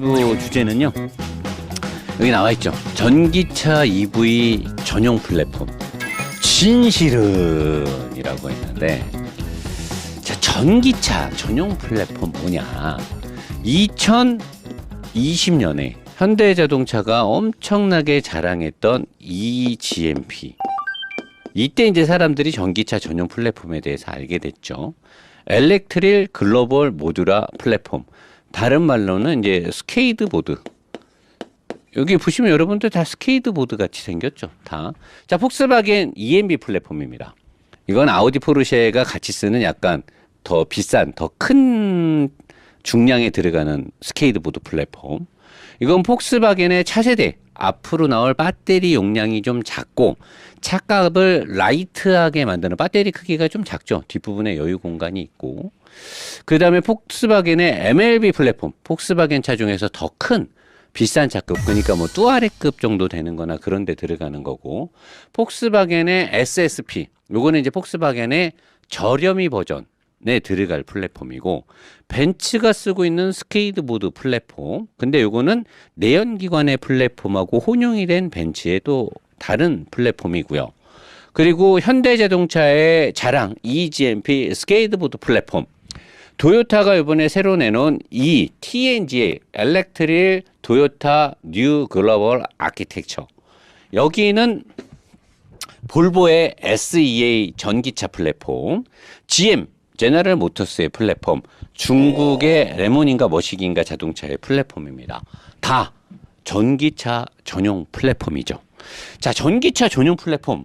라이브 주제는요, 여기 나와있죠. 전기차 EV 전용 플랫폼 진실은 이라고 했는데, 자, 전기차 전용 플랫폼 뭐냐. 2020년에 현대자동차가 엄청나게 자랑했던 eGMP, 이때 이제 사람들이 전기차 전용 플랫폼에 대해서 알게 됐죠. 엘렉트릭 글로벌 모듈화 플랫폼, 다른 말로는 이제 스케이트보드. 여기 보시면 여러분들 다 스케이트보드 같이 생겼죠, 다. 자, 폭스바겐 EMB 플랫폼입니다. 이건 아우디 포르쉐가 같이 쓰는 약간 더 비싼, 더 큰 중량에 들어가는 스케이트보드 플랫폼. 이건 폭스바겐의 차세대, 앞으로 나올 배터리 용량이 좀 작고 차값을 라이트하게 만드는, 배터리 크기가 좀 작죠. 뒷부분에 여유 공간이 있고. 그 다음에 폭스바겐의 MLB 플랫폼, 폭스바겐 차 중에서 더 큰 비싼 차급, 그러니까 뭐 뚜아레급 정도 되는 거나 그런 데 들어가는 거고. 폭스바겐의 SSP, 요거는 이제 폭스바겐의 저렴이 버전에 들어갈 플랫폼이고, 벤츠가 쓰고 있는 스케이트보드 플랫폼, 근데 요거는 내연기관의 플랫폼하고 혼용이 된 벤츠의 또 다른 플랫폼이고요. 그리고 현대자동차의 자랑 eGMP 스케이트보드 플랫폼, 도요타가 이번에 새로 내놓은 이 TNGA 엘렉트릭 도요타 뉴 글로벌 아키텍처, 여기는 볼보의 SEA 전기차 플랫폼, GM 제너럴 모터스의 플랫폼, 중국의 레몬인가 머시기인가 자동차의 플랫폼입니다. 다 전기차 전용 플랫폼이죠. 자, 전기차 전용 플랫폼,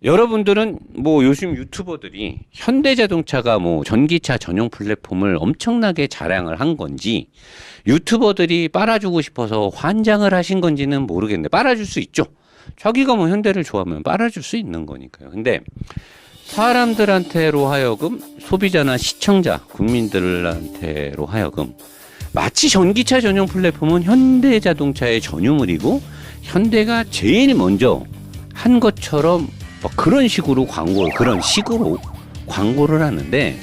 여러분들은 뭐 요즘 유튜버들이 현대자동차가 뭐 전기차 전용 플랫폼을 엄청나게 자랑을 한 건지, 유튜버들이 빨아주고 싶어서 환장을 하신 건지는 모르겠는데, 빨아줄 수 있죠. 자기가 뭐 현대를 좋아하면 빨아줄 수 있는 거니까요. 근데 사람들한테로 하여금, 소비자나 시청자, 국민들한테로 하여금 마치 전기차 전용 플랫폼은 현대자동차의 전유물이고 현대가 제일 먼저 한 것처럼 그런 식으로 광고를 하는데,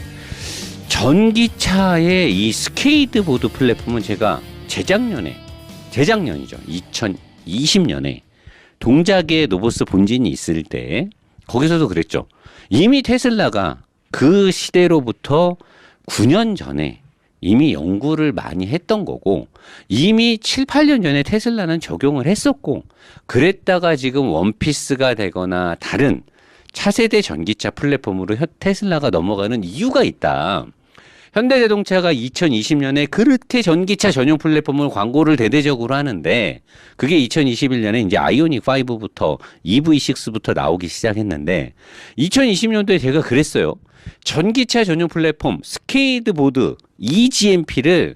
전기차의 이 스케이트보드 플랫폼은 제가 재작년이죠. 2020년에 동작의 노보스 본진이 있을 때 거기서도 그랬죠. 이미 테슬라가 그 시대로부터 9년 전에 이미 연구를 많이 했던 거고, 이미 7, 8년 전에 테슬라는 적용을 했었고, 그랬다가 지금 원피스가 되거나 다른 차세대 전기차 플랫폼으로 테슬라가 넘어가는 이유가 있다. 현대자동차가 2020년에 그렇게 전기차 전용 플랫폼을 광고를 대대적으로 하는데, 그게 2021년에 이제 아이오닉 5부터 EV6부터 나오기 시작했는데, 2020년도에 제가 그랬어요. 전기차 전용 플랫폼 스케이트보드 eGMP를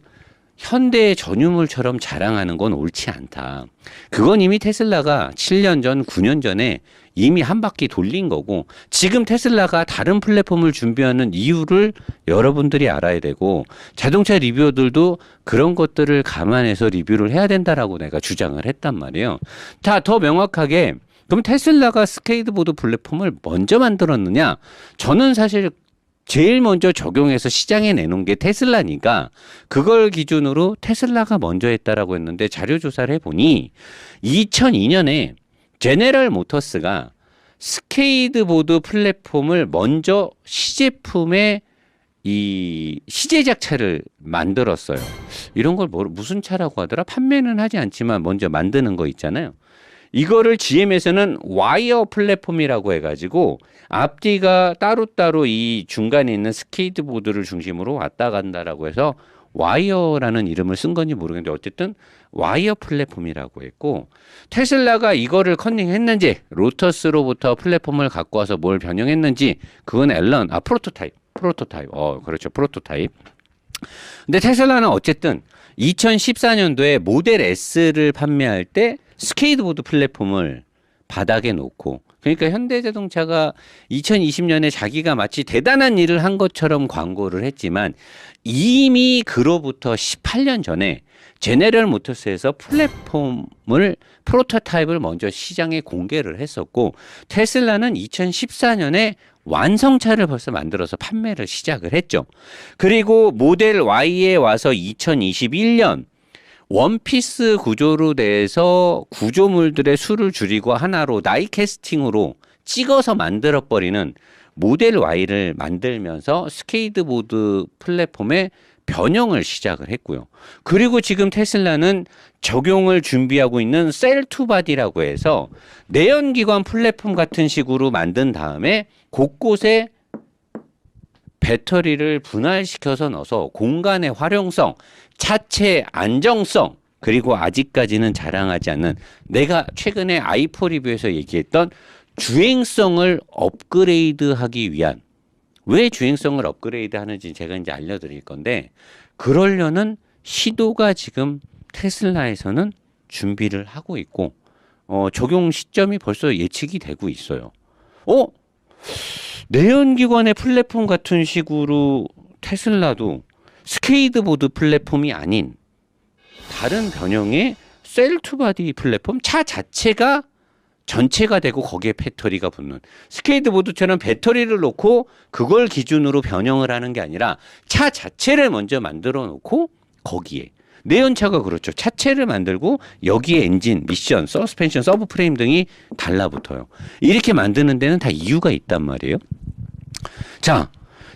현대의 전유물처럼 자랑하는 건 옳지 않다. 그건 이미 테슬라가 7년 전, 9년 전에 이미 한 바퀴 돌린 거고, 지금 테슬라가 다른 플랫폼을 준비하는 이유를 여러분들이 알아야 되고, 자동차 리뷰어들도 그런 것들을 감안해서 리뷰를 해야 된다라고 내가 주장을 했단 말이에요. 자, 더 명확하게, 그럼 테슬라가 스케이트보드 플랫폼을 먼저 만들었느냐? 저는 사실 제일 먼저 적용해서 시장에 내놓은 게 테슬라니까 그걸 기준으로 테슬라가 먼저 했다라고 했는데, 자료 조사를 해보니 2002년에 제네럴 모터스가 스케이트보드 플랫폼을 먼저 시제품의 이 시제작 차를 만들었어요. 이런 걸 무슨 차라고 하더라? 판매는 하지 않지만 먼저 만드는 거 있잖아요. 이거를 GM에서는 와이어 플랫폼이라고 해가지고 앞뒤가 따로따로 이 중간에 있는 스케이트보드를 중심으로 왔다 간다라고 해서 와이어라는 이름을 쓴 건지 모르겠는데, 어쨌든 와이어 플랫폼이라고 했고, 테슬라가 이거를 컨닝했는지, 로터스로부터 플랫폼을 갖고 와서 뭘 변형했는지, 그건 프로토타입. 그렇죠. 프로토타입. 근데 테슬라는 어쨌든 2014년도에 모델 S를 판매할 때 스케이트보드 플랫폼을 바닥에 놓고, 그러니까 현대자동차가 2020년에 자기가 마치 대단한 일을 한 것처럼 광고를 했지만, 이미 그로부터 18년 전에 제네럴 모터스에서 프로토타입을 먼저 시장에 공개를 했었고, 테슬라는 2014년에 완성차를 벌써 만들어서 판매를 시작을 했죠. 그리고 모델 Y에 와서 2021년 원피스 구조로 돼서 구조물들의 수를 줄이고 하나로 나이 캐스팅으로 찍어서 만들어버리는 모델 Y를 만들면서 스케이트보드 플랫폼의 변형을 시작을 했고요. 그리고 지금 테슬라는 적용을 준비하고 있는 셀2바디라고 해서 내연기관 플랫폼 같은 식으로 만든 다음에 곳곳에 배터리를 분할시켜서 넣어서 공간의 활용성, 차체 안정성, 그리고 아직까지는 자랑하지 않는 내가 최근에 i4 리뷰에서 얘기했던 주행성을 업그레이드하기 위한, 왜 주행성을 업그레이드 하는지 제가 이제 알려드릴 건데, 그러려는 시도가 지금 테슬라에서는 준비를 하고 있고, 적용 시점이 벌써 예측이 되고 있어요. 내연기관의 플랫폼 같은 식으로 테슬라도 스케이트보드 플랫폼이 아닌 다른 변형의 셀2바디 플랫폼, 차 자체가 전체가 되고 거기에 배터리가 붙는, 스케이트보드처럼 배터리를 놓고 그걸 기준으로 변형을 하는 게 아니라 차 자체를 먼저 만들어 놓고 거기에, 내연차가 그렇죠. 차체를 만들고 여기에 엔진, 미션, 서스펜션, 서브프레임 등이 달라붙어요. 이렇게 만드는 데는 다 이유가 있단 말이에요. 자,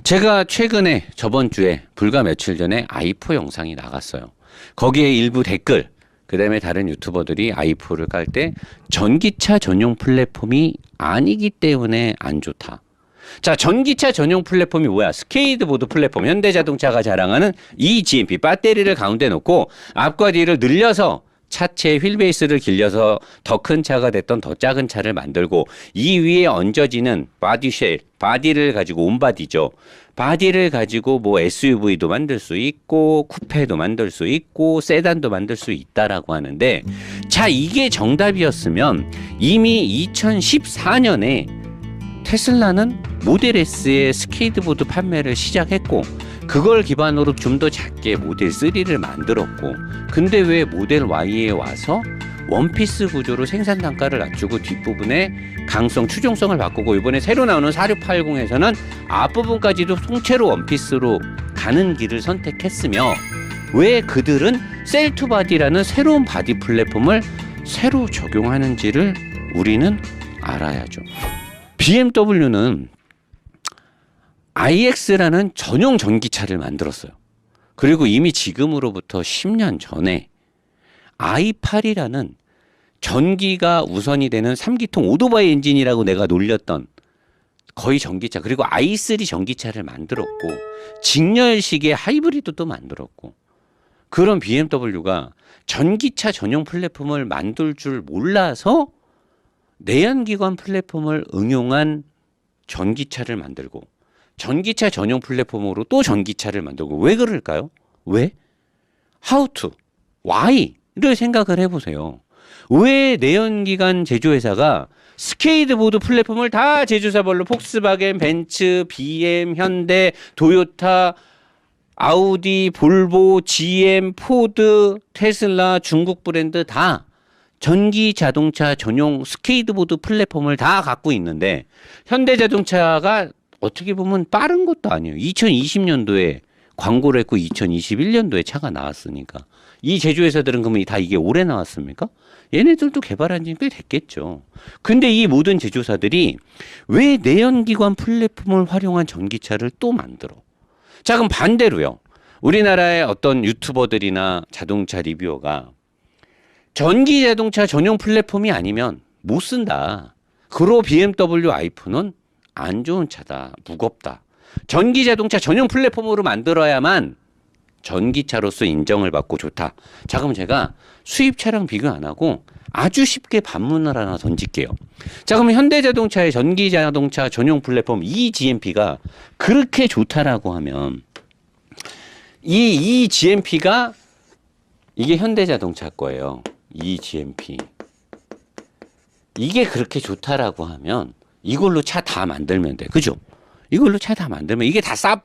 제가 최근에 저번 주에 불과 며칠 전에 i4 영상이 나갔어요. 거기에 일부 댓글, 그 다음에 다른 유튜버들이 i4를 깔 때 전기차 전용 플랫폼이 아니기 때문에 안 좋다. 자, 전기차 전용 플랫폼이 뭐야? 스케이트보드 플랫폼. 현대자동차가 자랑하는 eGMP, 배터리를 가운데 놓고 앞과 뒤를 늘려서 차체의 휠베이스를 길려서 더 큰 차가 됐던 더 작은 차를 만들고, 이 위에 얹어지는 바디쉘, 바디를 가지고, 온바디죠. 바디를 가지고 뭐 SUV도 만들 수 있고 쿠페도 만들 수 있고 세단도 만들 수 있다라고 하는데, 자, 이게 정답이었으면 이미 2014년에 테슬라는 모델 S의 스케이트보드 판매를 시작했고, 그걸 기반으로 좀 더 작게 모델 3를 만들었고, 근데 왜 모델 Y에 와서 원피스 구조로 생산 단가를 낮추고 뒷부분에 강성, 추종성을 바꾸고, 이번에 새로 나오는 4680에서는 앞부분까지도 통째로 원피스로 가는 길을 선택했으며, 왜 그들은 셀2바디라는 새로운 바디 플랫폼을 새로 적용하는지를 우리는 알아야죠. BMW는 iX라는 전용 전기차를 만들었어요. 그리고 이미 지금으로부터 10년 전에 i8이라는 전기가 우선이 되는 3기통 오토바이 엔진이라고 내가 놀렸던 거의 전기차, 그리고 i3 전기차를 만들었고, 직렬식의 하이브리드도 만들었고, 그런 BMW가 전기차 전용 플랫폼을 만들 줄 몰라서 내연기관 플랫폼을 응용한 전기차를 만들고, 전기차 전용 플랫폼으로 또 전기차를 만들고, 왜 그럴까요? 왜? How to? Why?를 생각을 해보세요. 왜 내연기관 제조회사가 스케이트보드 플랫폼을 다 제조사별로 폭스바겐, 벤츠, BM, 현대, 도요타, 아우디, 볼보, GM, 포드, 테슬라, 중국 브랜드 다 전기 자동차 전용 스케이트보드 플랫폼을 다 갖고 있는데, 현대자동차가 어떻게 보면 빠른 것도 아니에요. 2020년도에 광고를 했고 2021년도에 차가 나왔으니까. 이 제조회사들은 그러면 다 이게 올해 나왔습니까? 얘네들도 개발한 지 꽤 됐겠죠. 근데 이 모든 제조사들이 왜 내연기관 플랫폼을 활용한 전기차를 또 만들어? 자, 그럼 반대로요. 우리나라의 어떤 유튜버들이나 자동차 리뷰어가 전기 자동차 전용 플랫폼이 아니면 못 쓴다. 그로 BMW i4는 안 좋은 차다, 무겁다. 전기 자동차 전용 플랫폼으로 만들어야만 전기차로서 인정을 받고 좋다. 자, 그럼 제가 수입 차량 비교 안 하고 아주 쉽게 반문을 하나 던질게요. 자, 그럼 현대자동차의 전기 자동차 전용 플랫폼 eGMP가 그렇게 좋다라고 하면, 이 eGMP가 이게 현대자동차 거예요. eGMP. 이게 그렇게 좋다라고 하면 이걸로 차 다 만들면 돼. 그죠? 이걸로 차 다 만들면 이게 다 쌉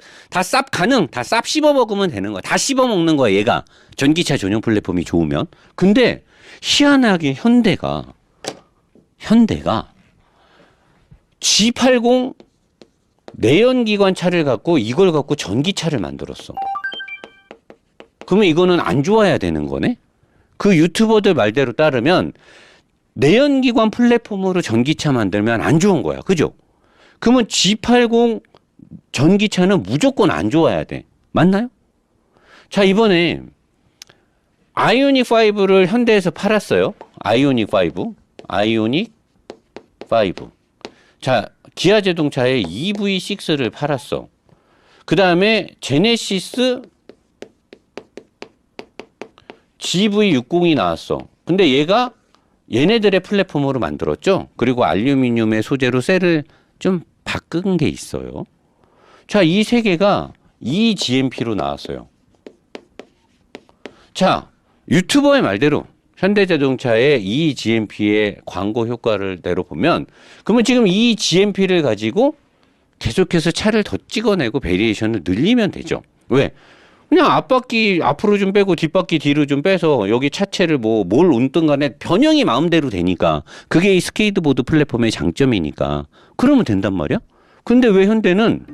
가능. 다 쌉 씹어 먹으면 되는 거야. 다 씹어 먹는 거야, 얘가. 전기차 전용 플랫폼이 좋으면. 근데 희한하게 현대가 G80 내연기관 차를 갖고 이걸 갖고 전기차를 만들었어. 그러면 이거는 안 좋아야 되는 거네? 그 유튜버들 말대로 따르면 내연기관 플랫폼으로 전기차 만들면 안 좋은 거야. 그죠? 그러면 G80 전기차는 무조건 안 좋아야 돼. 맞나요? 자, 이번에 아이오닉 5를 현대에서 팔았어요. 아이오닉 5. 아이오닉 5. 자, 기아 자동차에 EV6를 팔았어. 그 다음에 제네시스 GV60이 나왔어. 근데 얘가 얘네들의 플랫폼으로 만들었죠. 그리고 알루미늄의 소재로 셀을 좀 바꾼 게 있어요. 자, 이 세 개가 eGMP로 나왔어요. 자, 유튜버의 말대로 현대자동차의 eGMP의 광고 효과를 내로 보면 그러면 지금 eGMP를 가지고 계속해서 차를 더 찍어내고 베리에이션을 늘리면 되죠. 왜? 그냥 앞바퀴 앞으로 좀 빼고 뒷바퀴 뒤로 좀 빼서 여기 차체를 뭘 운든 간에 변형이 마음대로 되니까 그게 이 스케이트보드 플랫폼의 장점이니까 그러면 된단 말이야. 근데 왜 현대는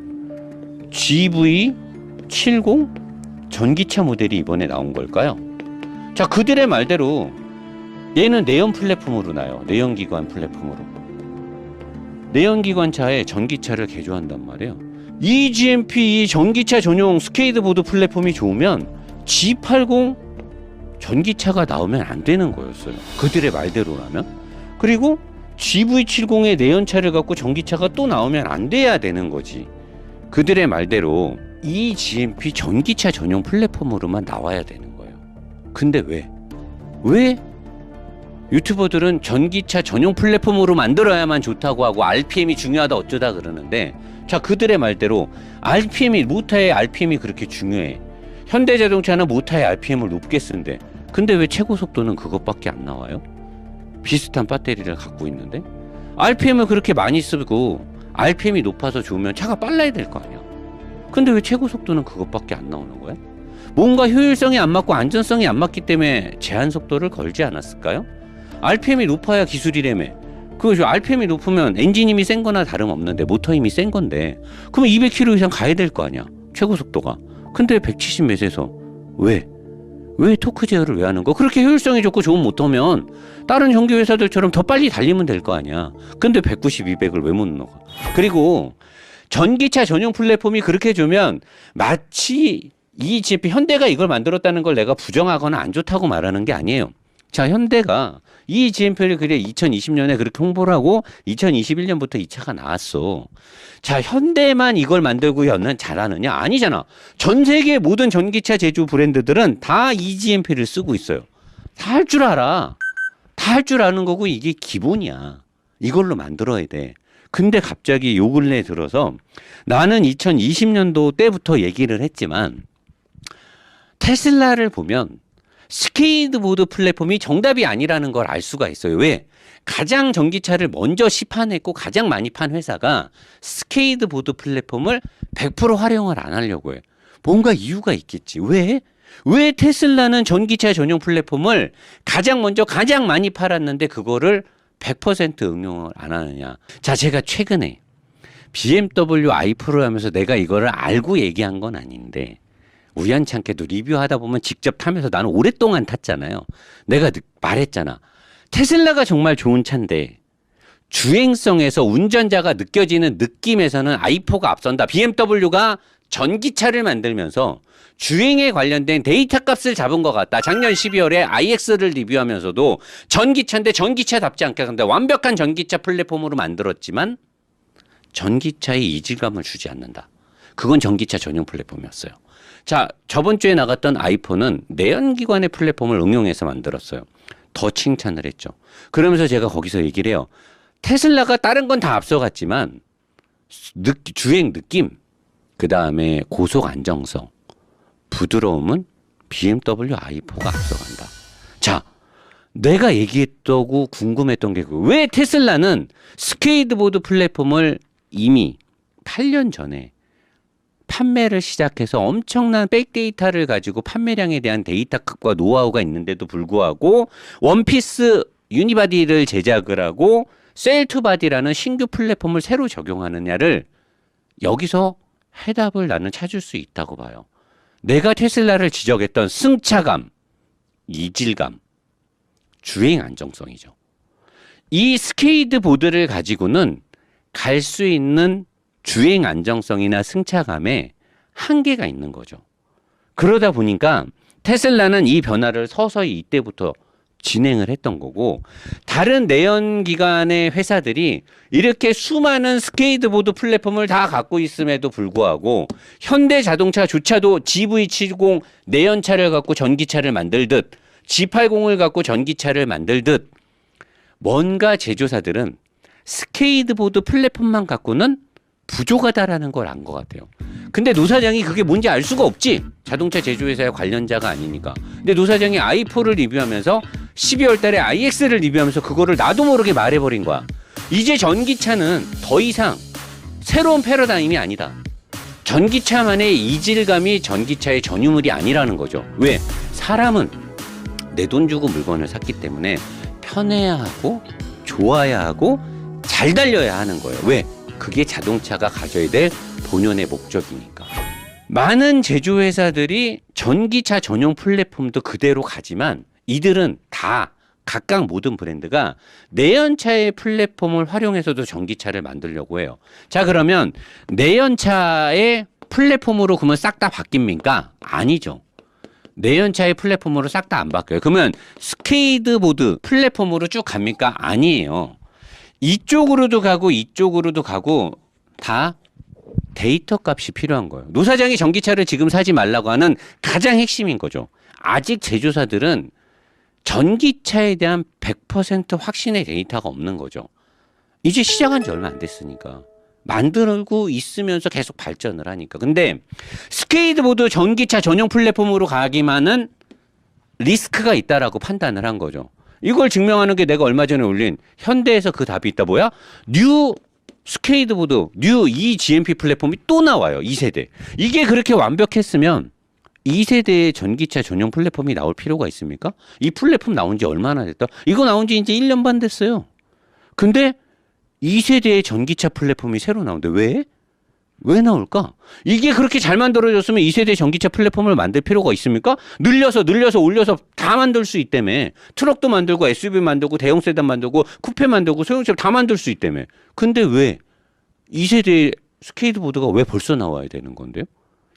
GV70 전기차 모델이 이번에 나온 걸까요? 자, 그들의 말대로 얘는 내연 플랫폼으로 나요. 내연기관 플랫폼으로. 내연기관차에 전기차를 개조한단 말이에요. eGMP 전기차 전용 스케이트보드 플랫폼이 좋으면 G80 전기차가 나오면 안 되는 거였어요. 그들의 말대로라면. 그리고 GV70의 내연차를 갖고 전기차가 또 나오면 안 돼야 되는 거지. 그들의 말대로 eGMP 전기차 전용 플랫폼으로만 나와야 되는 거예요. 근데 왜 유튜버들은 전기차 전용 플랫폼으로 만들어야만 좋다고 하고 RPM이 중요하다 어쩌다 그러는데, 자, 그들의 말대로 모터의 RPM이 그렇게 중요해. 현대자동차는 모터의 RPM을 높게 쓰는데 근데 왜 최고 속도는 그것밖에 안 나와요? 비슷한 배터리를 갖고 있는데 RPM을 그렇게 많이 쓰고 RPM이 높아서 좋으면 차가 빨라야 될 거 아니야. 근데 왜 최고 속도는 그것밖에 안 나오는 거야? 뭔가 효율성이 안 맞고 안전성이 안 맞기 때문에 제한 속도를 걸지 않았을까요? RPM이 높아야 기술이라며. 그거죠. RPM이 높으면 엔진 힘이 센 거나 다름없는데 모터 힘이 센 건데 그럼 200km 이상 가야 될 거 아니야, 최고 속도가. 근데 170 몇에서 왜 토크 제어를 왜 하는 거? 그렇게 효율성이 좋고 좋은 모터면 다른 전기 회사들처럼 더 빨리 달리면 될 거 아니야. 근데 190, 200을 왜 못 넣어? 그리고 전기차 전용 플랫폼이 그렇게 주면 마치 이 GP 현대가 이걸 만들었다는 걸 내가 부정하거나 안 좋다고 말하는 게 아니에요. 자, 현대가 이 GMP를 그래 2020년에 그렇게 홍보를 하고 2021년부터 이 차가 나왔어. 자, 현대만 이걸 만들고 잘하느냐? 아니잖아. 전 세계 모든 전기차 제조 브랜드들은 다 eGMP를 쓰고 있어요. 다 할 줄 알아. 다 할 줄 아는 거고 이게 기본이야. 이걸로 만들어야 돼. 근데 갑자기 요 근래 들어서 나는 2020년도 때부터 얘기를 했지만 테슬라를 보면 스케이트보드 플랫폼이 정답이 아니라는 걸 알 수가 있어요. 왜? 가장 전기차를 먼저 시판했고 가장 많이 판 회사가 스케이트보드 플랫폼을 100% 활용을 안 하려고 해. 뭔가 이유가 있겠지. 왜? 왜 테슬라는 전기차 전용 플랫폼을 가장 먼저 가장 많이 팔았는데 그거를 100% 응용을 안 하느냐. 자, 제가 최근에 BMW i4를 하면서 내가 이거를 알고 얘기한 건 아닌데 우연찮게도 리뷰하다 보면 직접 타면서 나는 오랫동안 탔잖아요. 내가 말했잖아. 테슬라가 정말 좋은 차인데 주행성에서 운전자가 느껴지는 느낌에서는 i4가 앞선다. BMW가 전기차를 만들면서 주행에 관련된 데이터 값을 잡은 것 같다. 작년 12월에 iX를 리뷰하면서도 전기차인데 전기차답지 않게 근데 완벽한 전기차 플랫폼으로 만들었지만 전기차의 이질감을 주지 않는다. 그건 전기차 전용 플랫폼이었어요. 자, 저번 주에 나갔던 i4는 내연기관의 플랫폼을 응용해서 만들었어요. 더 칭찬을 했죠. 그러면서 제가 거기서 얘기를 해요. 테슬라가 다른 건 다 앞서갔지만 주행 느낌, 그 다음에 고속 안정성, 부드러움은 BMW i4가 앞서간다. 자, 내가 얘기했다고 궁금했던 게 왜 테슬라는 스케이트보드 플랫폼을 이미 8년 전에 판매를 시작해서 엄청난 백데이터를 가지고 판매량에 대한 데이터값과 노하우가 있는데도 불구하고 원피스 유니바디를 제작을 하고 셀투바디라는 신규 플랫폼을 새로 적용하느냐를 여기서 해답을 나는 찾을 수 있다고 봐요. 내가 테슬라를 지적했던 승차감, 이질감, 주행 안정성이죠. 이 스케이트보드를 가지고는 갈 수 있는 주행 안정성이나 승차감에 한계가 있는 거죠. 그러다 보니까 테슬라는 이 변화를 서서히 이때부터 진행을 했던 거고, 다른 내연기관의 회사들이 이렇게 수많은 스케이트보드 플랫폼을 다 갖고 있음에도 불구하고 현대자동차조차도 GV70 내연차를 갖고 전기차를 만들듯 G80을 갖고 전기차를 만들듯 뭔가 제조사들은 스케이트보드 플랫폼만 갖고는 부족하다라는 걸 안 것 같아요. 근데 노 사장이 그게 뭔지 알 수가 없지. 자동차 제조회사의 관련자가 아니니까. 근데 노 사장이 i4를 리뷰하면서 12월 달에 iX를 리뷰하면서 그거를 나도 모르게 말해버린 거야. 이제 전기차는 더 이상 새로운 패러다임이 아니다. 전기차만의 이질감이 전기차의 전유물이 아니라는 거죠. 왜? 사람은 내 돈 주고 물건을 샀기 때문에 편해야 하고 좋아야 하고 잘 달려야 하는 거예요. 왜? 그게 자동차가 가져야 될 본연의 목적이니까. 많은 제조회사들이 전기차 전용 플랫폼도 그대로 가지만 이들은 다 각각 모든 브랜드가 내연차의 플랫폼을 활용해서도 전기차를 만들려고 해요. 자, 그러면 내연차의 플랫폼으로 그러면 싹 다 바뀝니까? 아니죠. 내연차의 플랫폼으로 싹 다 안 바뀌어요. 그러면 스케이트보드 플랫폼으로 쭉 갑니까? 아니에요. 이쪽으로도 가고 이쪽으로도 가고 다 데이터 값이 필요한 거예요. 노 사장이 전기차를 지금 사지 말라고 하는 가장 핵심인 거죠. 아직 제조사들은 전기차에 대한 100% 확신의 데이터가 없는 거죠. 이제 시작한 지 얼마 안 됐으니까. 만들고 있으면서 계속 발전을 하니까. 근데 스케이트보드 전기차 전용 플랫폼으로 가기만은 리스크가 있다라고 판단을 한 거죠. 이걸 증명하는 게 내가 얼마 전에 올린 현대에서 그 답이 있다. 뭐야? 뉴 스케이트보드, 뉴 eGMP 플랫폼이 또 나와요. 2세대. 이게 그렇게 완벽했으면 2세대의 전기차 전용 플랫폼이 나올 필요가 있습니까? 이 플랫폼 나온 지 얼마나 됐다? 이거 나온 지 이제 1년 반 됐어요. 근데 2세대의 전기차 플랫폼이 새로 나오는데 왜? 왜 나올까? 이게 그렇게 잘 만들어졌으면 2세대 전기차 플랫폼을 만들 필요가 있습니까? 늘려서 올려서 다 만들 수 있다며. 트럭도 만들고 SUV 만들고 대형 세단 만들고 쿠페 만들고 소형차 다 만들 수 있다며. 근데 왜 2세대 스케이트보드가 왜 벌써 나와야 되는 건데요?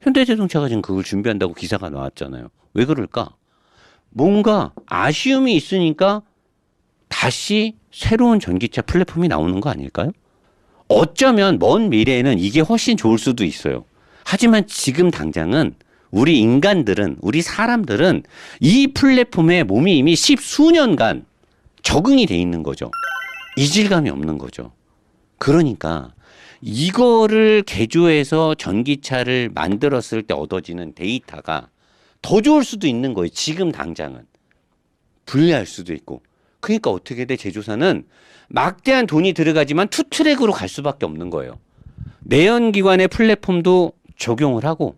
현대자동차가 지금 그걸 준비한다고 기사가 나왔잖아요. 왜 그럴까? 뭔가 아쉬움이 있으니까 다시 새로운 전기차 플랫폼이 나오는 거 아닐까요? 어쩌면 먼 미래에는 이게 훨씬 좋을 수도 있어요. 하지만 지금 당장은 우리 인간들은, 우리 사람들은 이 플랫폼에 몸이 이미 10수년간 적응이 돼 있는 거죠. 이질감이 없는 거죠. 그러니까 이거를 개조해서 전기차를 만들었을 때 얻어지는 데이터가 더 좋을 수도 있는 거예요. 지금 당장은. 불리할 수도 있고. 그러니까 어떻게 돼? 제조사는 막대한 돈이 들어가지만 투트랙으로 갈 수밖에 없는 거예요. 내연기관의 플랫폼도 적용을 하고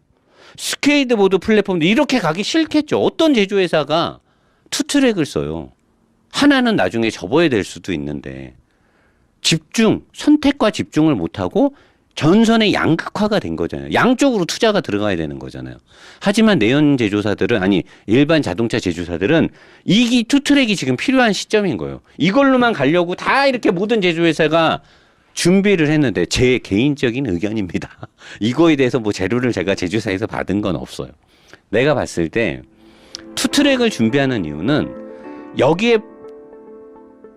스케이트보드 플랫폼도 이렇게 가기 싫겠죠. 어떤 제조회사가 투트랙을 써요. 하나는 나중에 접어야 될 수도 있는데 선택과 집중을 못하고 전선의 양극화가 된 거잖아요. 양쪽으로 투자가 들어가야 되는 거잖아요. 하지만 내연 제조사들은, 아니 일반 자동차 제조사들은 이 투트랙이 지금 필요한 시점인 거예요. 이걸로만 가려고 다 이렇게 모든 제조회사가 준비를 했는데 제 개인적인 의견입니다. 이거에 대해서 뭐 재료를 제가 제조사에서 받은 건 없어요. 내가 봤을 때 투트랙을 준비하는 이유는 여기에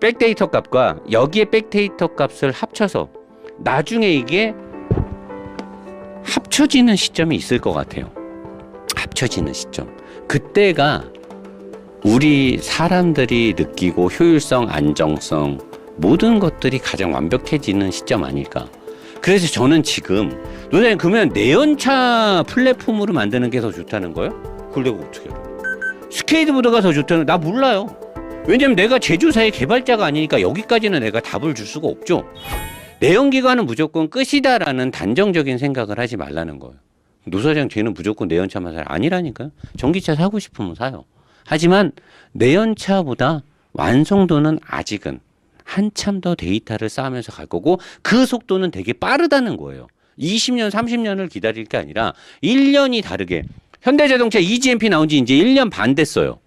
백데이터 값과 여기에 백데이터 값을 합쳐서 나중에 이게 합쳐지는 시점이 있을 것 같아요. 합쳐지는 시점. 그때가 우리 사람들이 느끼고 효율성, 안정성 모든 것들이 가장 완벽해지는 시점 아닐까. 그래서 저는 지금 노사님 그러면 내연차 플랫폼으로 만드는 게 더 좋다는 거예요? 그걸 내가 어떻게 알아? 스케이트보드가 더 좋다는 나 몰라요. 왜냐면 내가 제조사의 개발자가 아니니까 여기까지는 내가 답을 줄 수가 없죠. 내연기관은 무조건 끝이다라는 단정적인 생각을 하지 말라는 거예요. 노 사장 쟤는 무조건 내연차만 사요. 아니라니까요. 전기차 사고 싶으면 사요. 하지만 내연차보다 완성도는 아직은 한참 더 데이터를 쌓으면서 갈 거고 그 속도는 되게 빠르다는 거예요. 20년, 30년을 기다릴 게 아니라 1년이 다르게. 현대자동차 eGMP 나온 지 이제 1년 반 됐어요.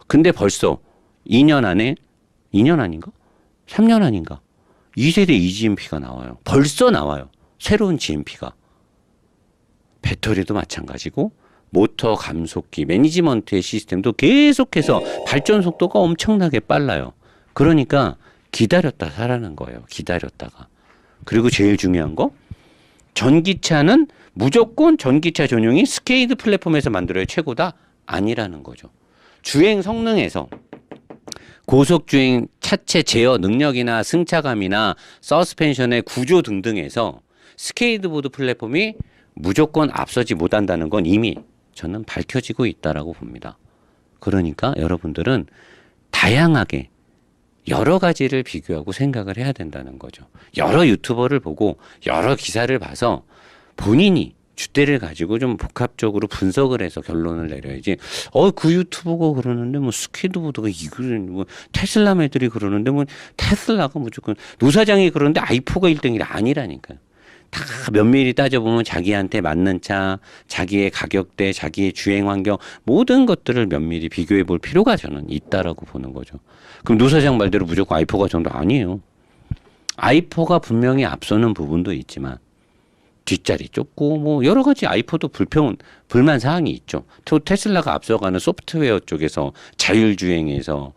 근데 벌써 2년 안에 2년 아닌가? 3년 아닌가? 2세대 eGMP가 나와요. 벌써 나와요. 새로운 GMP가. 배터리도 마찬가지고 모터 감속기, 매니지먼트의 시스템도 계속해서 발전 속도가 엄청나게 빨라요. 그러니까 기다렸다 사라는 거예요. 기다렸다가. 그리고 제일 중요한 거, 전기차는 무조건 전기차 전용이 스케이드 플랫폼에서 만들어야 최고다? 아니라는 거죠. 주행 성능에서 고속주행 차체 제어 능력이나 승차감이나 서스펜션의 구조 등등에서 스케이트보드 플랫폼이 무조건 앞서지 못한다는 건 이미 저는 밝혀지고 있다라고 봅니다. 그러니까 여러분들은 다양하게 여러 가지를 비교하고 생각을 해야 된다는 거죠. 여러 유튜버를 보고 여러 기사를 봐서 본인이 줏대를 가지고 좀 복합적으로 분석을 해서 결론을 내려야지. 그 유튜버가 그러는데 뭐 스케이트보드가 뭐 테슬라 애들이 그러는데 뭐 테슬라가 무조건 노사장이 그러는데 아이포가 1등이 아니라니까요. 다 면밀히 따져보면 자기한테 맞는 차, 자기의 가격대, 자기의 주행 환경 모든 것들을 면밀히 비교해 볼 필요가 저는 있다라고 보는 거죠. 그럼 노사장 말대로 무조건 아이포가 정도 아니에요. 아이포가 분명히 앞서는 부분도 있지만 뒷자리 좁고 뭐 여러 가지 아이포도 불만 사항이 있죠. 또 테슬라가 앞서가는 소프트웨어 쪽에서 자율주행에서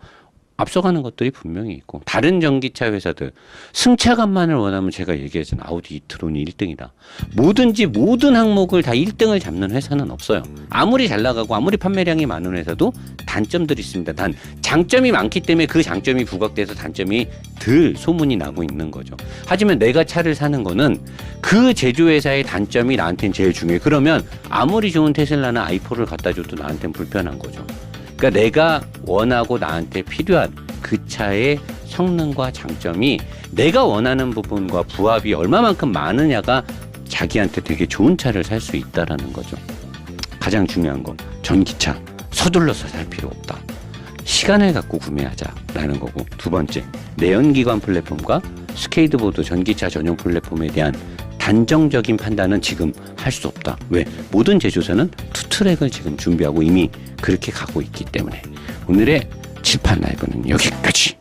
앞서가는 것들이 분명히 있고 다른 전기차 회사들 승차감만을 원하면 제가 얘기하진 아우디 이트론이 1등이다. 뭐든지 모든 항목을 다 1등을 잡는 회사는 없어요. 아무리 잘 나가고 아무리 판매량이 많은 회사도 단점들이 있습니다. 단 장점이 많기 때문에 그 장점이 부각돼서 단점이 덜 소문이 나고 있는 거죠. 하지만 내가 차를 사는 거는 그 제조회사의 단점이 나한테는 제일 중요해. 그러면 아무리 좋은 테슬라나 아이포를 갖다 줘도 나한테는 불편한 거죠. 그러니까 내가 원하고 나한테 필요한 그 차의 성능과 장점이 내가 원하는 부분과 부합이 얼마만큼 많으냐가 자기한테 되게 좋은 차를 살 수 있다라는 거죠. 가장 중요한 건 전기차 서둘러서 살 필요 없다. 시간을 갖고 구매하자라는 거고, 두 번째 내연기관 플랫폼과 스케이트보드 전기차 전용 플랫폼에 대한 단정적인 판단은 지금 할 수 없다. 왜? 모든 제조사는 투트랙을 지금 준비하고 이미 그렇게 가고 있기 때문에. 오늘의 칠판 라이브는 여기까지.